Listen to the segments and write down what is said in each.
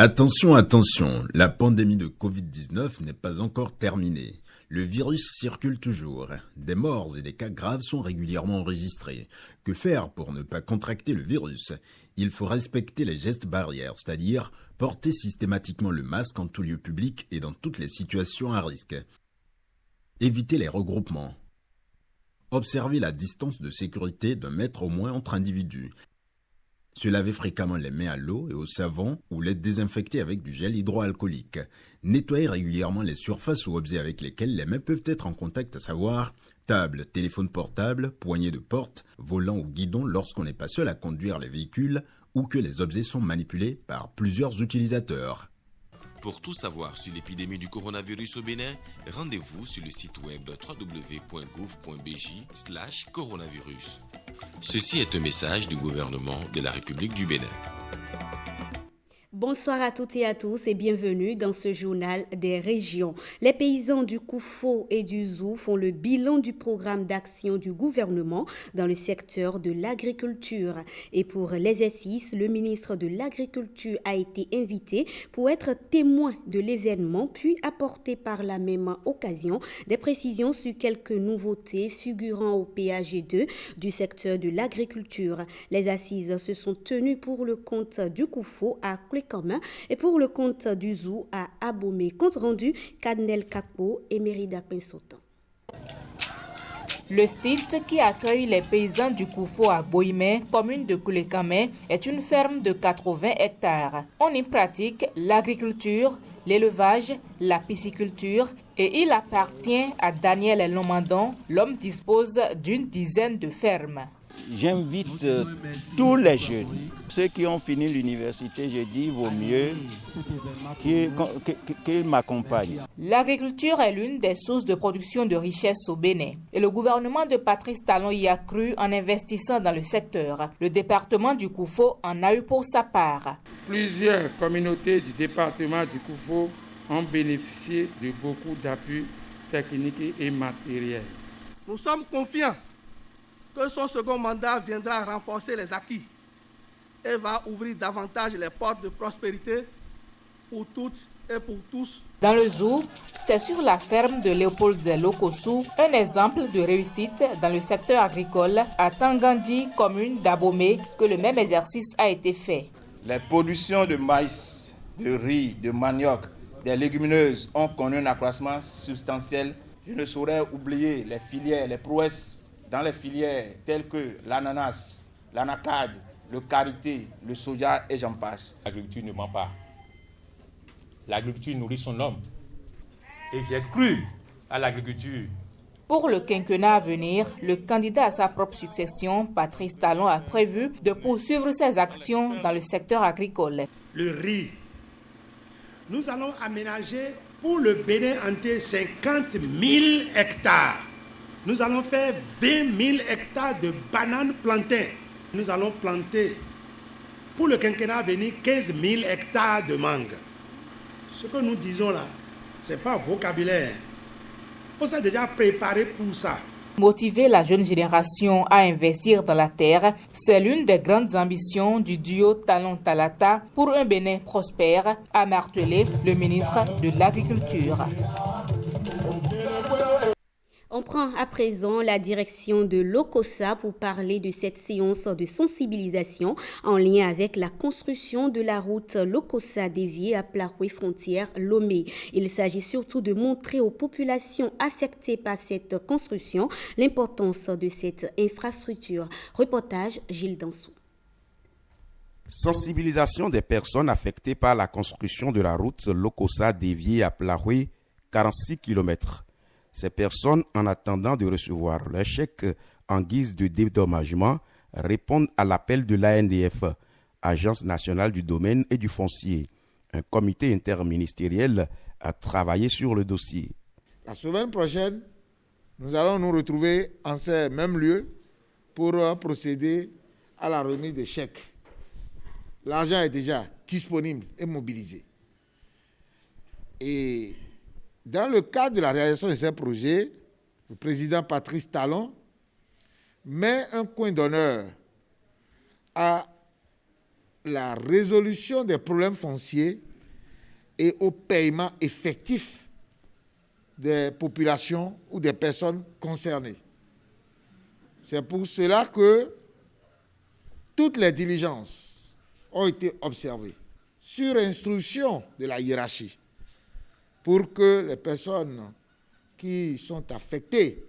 Attention, attention, la pandémie de Covid-19 n'est pas encore terminée. Le virus circule toujours. Des morts et des cas graves sont régulièrement enregistrés. Que faire pour ne pas contracter le virus? Il faut respecter les gestes barrières, c'est-à-dire porter systématiquement le masque en tout lieu public et dans toutes les situations à risque. Éviter les regroupements. Observer la distance de sécurité d'1 mètre au moins entre individus. Se laver fréquemment les mains à l'eau et au savon ou les désinfecter avec du gel hydroalcoolique. Nettoyer régulièrement les surfaces ou objets avec lesquels les mains peuvent être en contact, à savoir table, téléphone portable, poignée de porte, volant ou guidon lorsqu'on n'est pas seul à conduire les véhicules ou que les objets sont manipulés par plusieurs utilisateurs. Pour tout savoir sur l'épidémie du coronavirus au Bénin, rendez-vous sur le site web www.gouv.bj/coronavirus. Ceci est un message du gouvernement de la République du Bénin. Bonsoir à toutes et à tous et bienvenue dans ce journal des régions. Les paysans du Koufo et du Zou font le bilan du programme d'action du gouvernement dans le secteur de l'agriculture. Et pour l'exercice, le ministre de l'Agriculture a été invité pour être témoin de l'événement puis apporter par la même occasion des précisions sur quelques nouveautés figurant au PAG2 du secteur de l'agriculture. Les assises se sont tenues pour le compte du Koufo à commun et pour le compte du Zou à Abomey. Compte rendu Kadnel Kakpo et Mérida Pinsotan. Le site qui accueille les paysans du Koufo à Boimé, commune de Koulekame, est une ferme de 80 hectares. On y pratique l'agriculture, l'élevage, la pisciculture et il appartient à Daniel Lomandon. L'homme dispose d'une dizaine de fermes. J'invite tous les jeunes, ceux qui ont fini l'université, je dis, vaut mieux qu'ils m'accompagnent. L'agriculture est l'une des sources de production de richesse au Bénin. Et le gouvernement de Patrice Talon y a cru en investissant dans le secteur. Le département du Koufo en a eu pour sa part. Plusieurs communautés du département du Koufo ont bénéficié de beaucoup d'appuis techniques et matériels. Nous sommes confiants que son second mandat viendra renforcer les acquis et va ouvrir davantage les portes de prospérité pour toutes et pour tous. Dans le Zou, c'est sur la ferme de Léopold Lokossou, un exemple de réussite dans le secteur agricole à Tangandi, commune d'Abomey, que le même exercice a été fait. Les productions de maïs, de riz, de manioc, des légumineuses ont connu un accroissement substantiel. Je ne saurais oublier les filières, les prouesses dans les filières telles que l'ananas, l'anacade, le karité, le soja et j'en passe. L'agriculture ne ment pas. L'agriculture nourrit son homme. Et j'ai cru à l'agriculture. Pour le quinquennat à venir, le candidat à sa propre succession, Patrice Talon, a prévu de poursuivre ses actions dans le secteur agricole. Le riz. Nous allons aménager pour le Bénin entier 50 000 hectares. Nous allons faire 20 000 hectares de bananes plantées. Nous allons planter, pour le quinquennat à venir, 15 000 hectares de mangue. Ce que nous disons là, ce n'est pas vocabulaire. On s'est déjà préparé pour ça. Motiver la jeune génération à investir dans la terre, c'est l'une des grandes ambitions du duo Talon-Talata pour un Bénin prospère, a martelé le ministre de l'Agriculture. On prend à présent la direction de l'Okossa pour parler de cette séance de sensibilisation en lien avec la construction de la route l'Okossa déviée à Plaroué frontière Lomé. Il s'agit surtout de montrer aux populations affectées par cette construction l'importance de cette infrastructure. Reportage Gilles Dansou. Sensibilisation des personnes affectées par la construction de la route l'Okossa déviée à Plaroué, 46 km. Ces personnes, en attendant de recevoir leur chèque en guise de dédommagement, répondent à l'appel de l'ANDF, Agence nationale du domaine et du foncier. Un comité interministériel a travaillé sur le dossier. La semaine prochaine, nous allons nous retrouver en ces mêmes lieux pour procéder à la remise des chèques. L'argent est déjà disponible et mobilisé. Et dans le cadre de la réalisation de ces projets, le président Patrice Talon met un coin d'honneur à la résolution des problèmes fonciers et au paiement effectif des populations ou des personnes concernées. C'est pour cela que toutes les diligences ont été observées sur instruction de la hiérarchie pour que les personnes qui sont affectées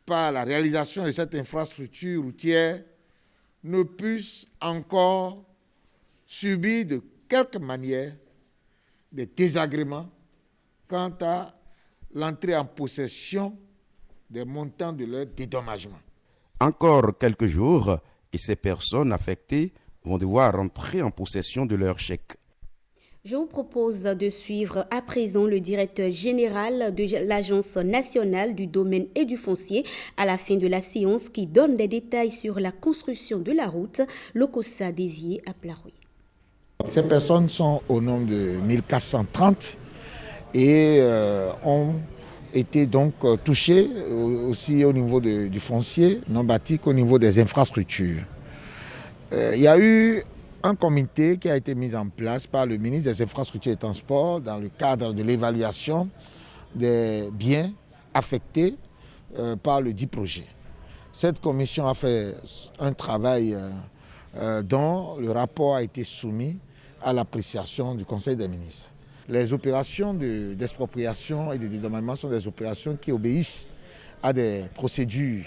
par la réalisation de cette infrastructure routière ne puissent encore subir de quelque manière des désagréments quant à l'entrée en possession des montants de leur dédommagement. Encore quelques jours et ces personnes affectées vont devoir entrer en possession de leur chèque. Je vous propose de suivre à présent le directeur général de l'Agence nationale du domaine et du foncier à la fin de la séance qui donne des détails sur la construction de la route Lokossa déviée à Plaroué. Ces personnes sont au nombre de 1430 et ont été donc touchées aussi au niveau du foncier non bâti qu'au niveau des infrastructures. Il y a eu un comité qui a été mis en place par le ministre des Infrastructures et Transports dans le cadre de l'évaluation des biens affectés par le dit projet. Cette commission a fait un travail dont le rapport a été soumis à l'appréciation du Conseil des ministres. Les opérations d'expropriation et de dédommagement sont des opérations qui obéissent à des procédures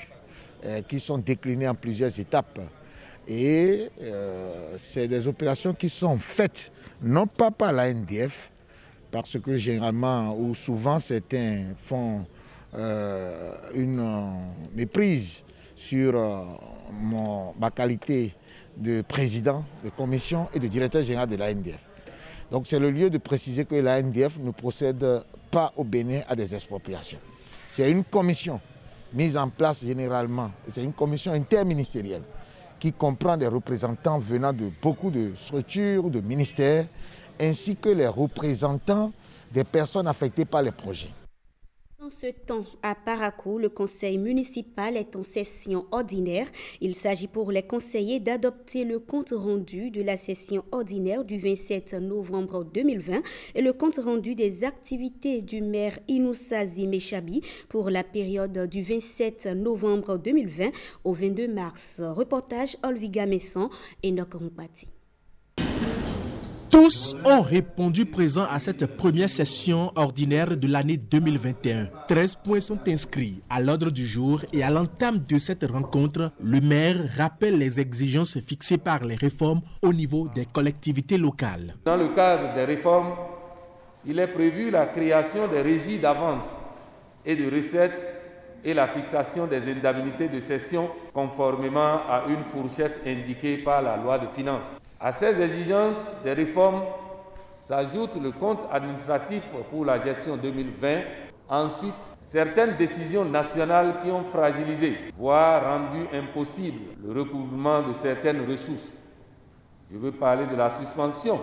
qui sont déclinées en plusieurs étapes. Et c'est des opérations qui sont faites non pas par la NDF, parce que généralement ou souvent certains font une méprise sur ma qualité de président de commission et de directeur général de la NDF. Donc c'est le lieu de préciser que la NDF ne procède pas au Bénin à des expropriations. C'est une commission mise en place généralement, c'est une commission interministérielle qui comprend des représentants venant de beaucoup de structures, de ministères, ainsi que les représentants des personnes affectées par les projets. En ce temps, à Parakou, le conseil municipal est en session ordinaire. Il s'agit pour les conseillers d'adopter le compte rendu de la session ordinaire du 27 novembre 2020 et le compte rendu des activités du maire Inoussa Zimechabi pour la période du 27 novembre 2020 au 22 mars. Reportage Olviga Messon et Nokompati. Tous ont répondu présents à cette première session ordinaire de l'année 2021. 13 points sont inscrits à l'ordre du jour et à l'entame de cette rencontre, le maire rappelle les exigences fixées par les réformes au niveau des collectivités locales. Dans le cadre des réformes, il est prévu la création des régies d'avance et de recettes et la fixation des indemnités de cession conformément à une fourchette indiquée par la loi de finances. À ces exigences des réformes s'ajoute le compte administratif pour la gestion 2020. Ensuite, certaines décisions nationales qui ont fragilisé, voire rendu impossible le recouvrement de certaines ressources. Je veux parler de la suspension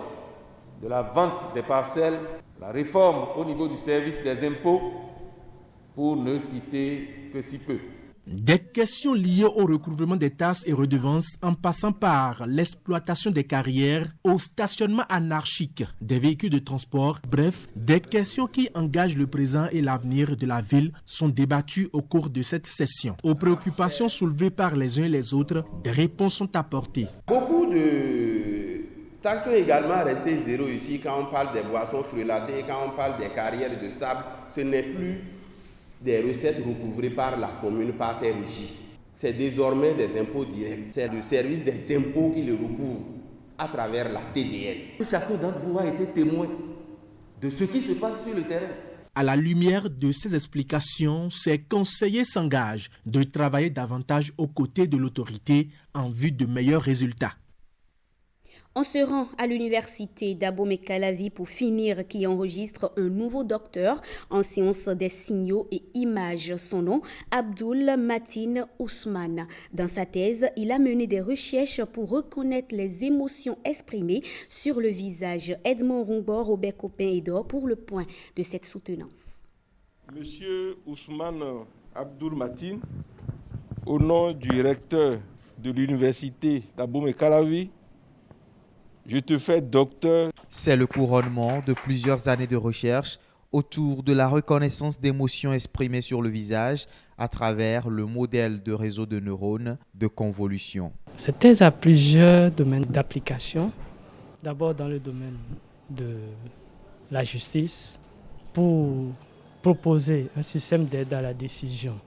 de la vente des parcelles, la réforme au niveau du service des impôts, pour ne citer que si peu. Des questions liées au recouvrement des taxes et redevances en passant par l'exploitation des carrières, au stationnement anarchique des véhicules de transport, bref, des questions qui engagent le présent et l'avenir de la ville sont débattues au cours de cette session. Aux préoccupations soulevées par les uns et les autres, des réponses sont apportées. Beaucoup de taxes sont également restées zéro ici quand on parle des boissons frelatées, quand on parle des carrières de sable, ce n'est plus des recettes recouvrées par la commune, par ses régies. C'est désormais des impôts directs. C'est le service des impôts qui les recouvre à travers la TDL. Chacun d'entre vous a été témoin de ce qui se passe sur le terrain. À la lumière de ces explications, ces conseillers s'engagent de travailler davantage aux côtés de l'autorité en vue de meilleurs résultats. On se rend à l'université d'Abomey-Calavi pour finir qui enregistre un nouveau docteur en sciences des signaux et images. Son nom, Abdul Matin Ousmane. Dans sa thèse, il a mené des recherches pour reconnaître les émotions exprimées sur le visage. Edmond Rongbor, Robert Copin-Edor pour le point de cette soutenance. Monsieur Ousmane Abdul Matin, au nom du recteur de l'université d'Abomey-Calavi, je te fais docteur C'est le couronnement de plusieurs années de recherche autour de la reconnaissance d'émotions exprimées sur le visage à travers le modèle de réseau de neurones de convolution. C'était à plusieurs domaines d'application. D'abord dans le domaine de la justice, pour proposer un système d'aide à la décision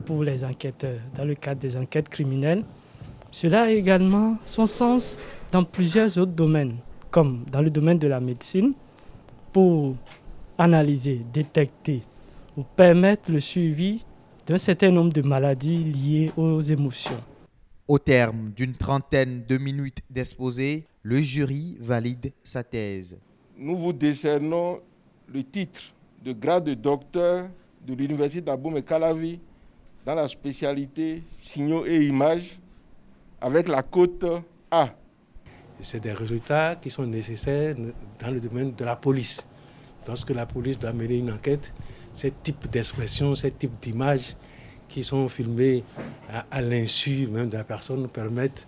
pour les enquêteurs dans le cadre des enquêtes criminelles. Cela a également son sens dans plusieurs autres domaines, comme dans le domaine de la médecine, pour analyser, détecter ou permettre le suivi d'un certain nombre de maladies liées aux émotions. Au terme d'une trentaine de minutes d'exposé, le jury valide sa thèse. Nous vous décernons le titre de grade de docteur de l'Université d'Abomey-Calavi dans la spécialité signaux et images avec la cote A. C'est des résultats qui sont nécessaires dans le domaine de la police. Lorsque la police doit mener une enquête, ce type d'expression, ce type d'images qui sont filmées à l'insu même de la personne nous permettent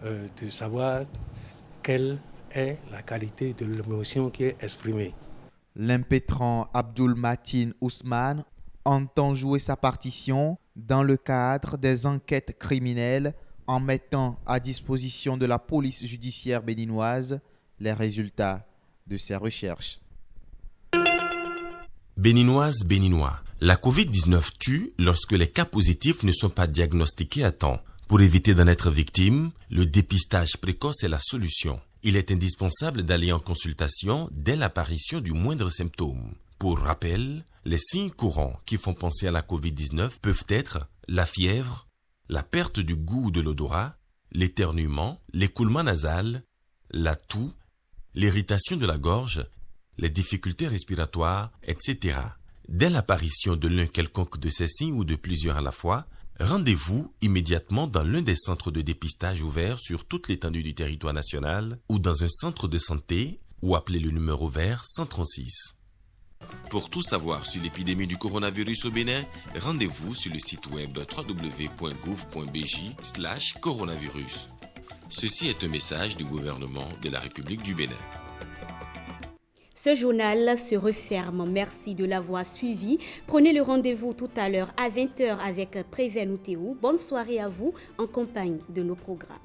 de savoir quelle est la qualité de l'émotion qui est exprimée. L'impétrant Abdul Matin Ousmane entend jouer sa partition dans le cadre des enquêtes criminelles en mettant à disposition de la police judiciaire béninoise les résultats de ses recherches. Béninoises, Béninois, la Covid-19 tue lorsque les cas positifs ne sont pas diagnostiqués à temps. Pour éviter d'en être victime, le dépistage précoce est la solution. Il est indispensable d'aller en consultation dès l'apparition du moindre symptôme. Pour rappel, les signes courants qui font penser à la Covid-19 peuvent être la fièvre, la perte du goût ou de l'odorat, l'éternuement, l'écoulement nasal, la toux, l'irritation de la gorge, les difficultés respiratoires, etc. Dès l'apparition de l'un quelconque de ces signes ou de plusieurs à la fois, rendez-vous immédiatement dans l'un des centres de dépistage ouverts sur toute l'étendue du territoire national ou dans un centre de santé ou appelez le numéro vert 136. Pour tout savoir sur l'épidémie du coronavirus au Bénin, rendez-vous sur le site web www.gouv.bj/coronavirus. Ceci est un message du gouvernement de la République du Bénin. Ce journal se referme. Merci de l'avoir suivi. Prenez le rendez-vous tout à l'heure à 20h avec Préven Outéou. Bonne soirée à vous en compagnie de nos programmes.